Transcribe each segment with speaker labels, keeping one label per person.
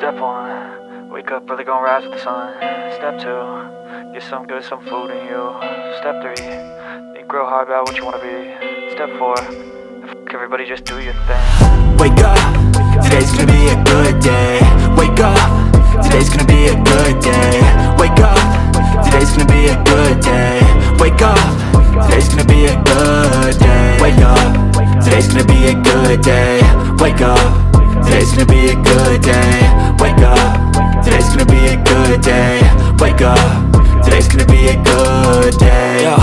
Speaker 1: Step 1, wake up early, gonna rise with the sun. Step 2, get some good, some food in you. Step 3, think real hard about what you wanna be. Step 4, everybody just do your thing.
Speaker 2: Wake up, today's gonna be a good day. Wake up, today's gonna be a good day. Wake up, today's gonna be a good day. Wake up, today's gonna be a good day. Wake up, today's gonna be a good day. Wake up, today's gonna be a good day. Wake up, today's gonna be a good day. Wake up, today's gonna be a good day. Yo,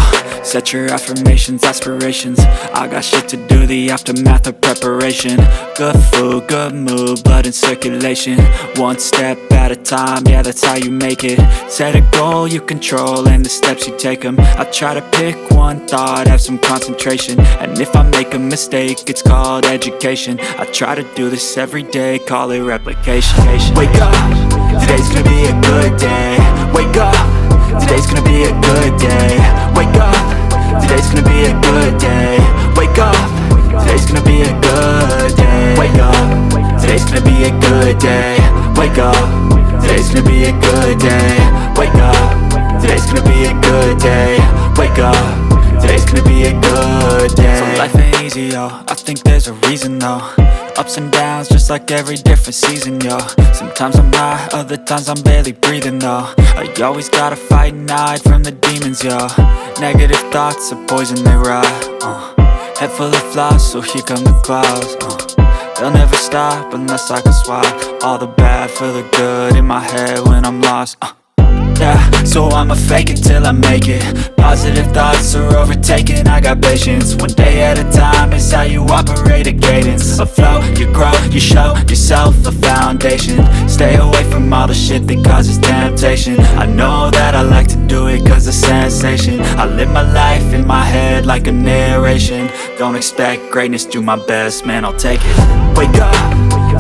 Speaker 2: set your affirmations, aspirations. I got shit to do, the aftermath of preparation. Good food, good mood, blood in circulation. One step at a time, yeah, that's how you make it. Set a goal you control and the steps you take them. I try to pick one thought, have some concentration. And if I make a mistake, it's called education. I try to do this every day, call it replication. Wake up, today's gonna be a good day. Wake up, today's gonna be a good day. Wake up, today's gonna be a good day. Wake up, today's gonna be a good day. Wake up, today's gonna be a good day. Wake up, today's gonna be a good day. Wake up, today's gonna be a good day. Wake up, today's gonna be a good day. So life ain't easy, yo, I think there's a reason though. Ups and downs, just like every different season, yo. Sometimes I'm high, other times I'm barely breathing, though. I always gotta fight and hide from the demons, yo. Negative thoughts are poison, they rot. Head full of flies, so here come the clouds. They'll never stop unless I can swap all the bad for the good in my head when I'm lost. Yeah, so I'ma fake it till I make it. Positive thoughts are overtaken, I got patience. One day at a time is how you operate a cadence. A flow, you grow, you show yourself a foundation. Stay away from all the shit that causes temptation. I know that I like to do it cause of sensation. I live my life in my head like a narration. Don't expect greatness, do my best, man, I'll take it. Wake up,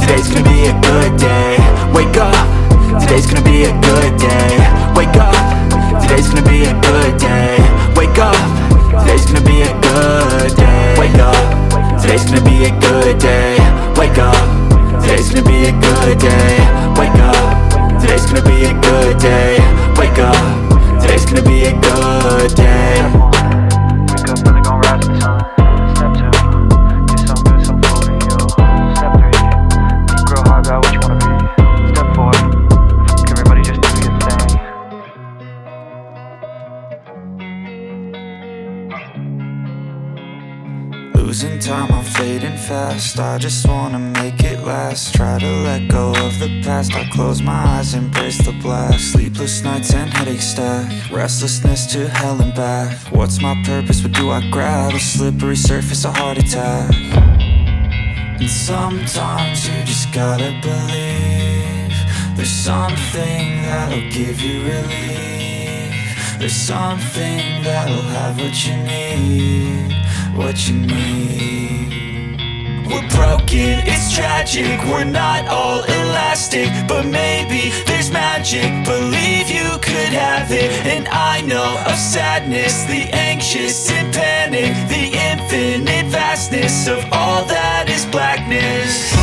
Speaker 2: today's gonna be a good day. Wake up, today's gonna be a good day. Wake up, today's gonna be a good day. Wake up, today's gonna be a good day. Wake up, today's gonna be a good day. Wake up, today's gonna be a good day. Wake up, today's gonna be a good day. Wake up, today's gonna be a good day.
Speaker 1: Wake up early, gonna rise with the sun. Step 2, get some good, some food in you. Step 3, think real hard about what you wanna be. Step 4, everybody just do your thing.
Speaker 2: Losing time, I'm fading fast. I just wanna make it last. Try to let go of the past. I close my eyes, embrace the blast. Sleepless nights and headaches stack. Restlessness to hell and back. What's my purpose? What do I grab? A slippery surface, a heart attack. And sometimes you just gotta believe there's something that'll give you relief. There's something that'll have what you need. What you need. We're broken, it's tragic. We're not all elastic, but maybe there's magic. Believe you could have it. And I know of sadness, the anxious and panic, the infinite vastness of all that is blackness.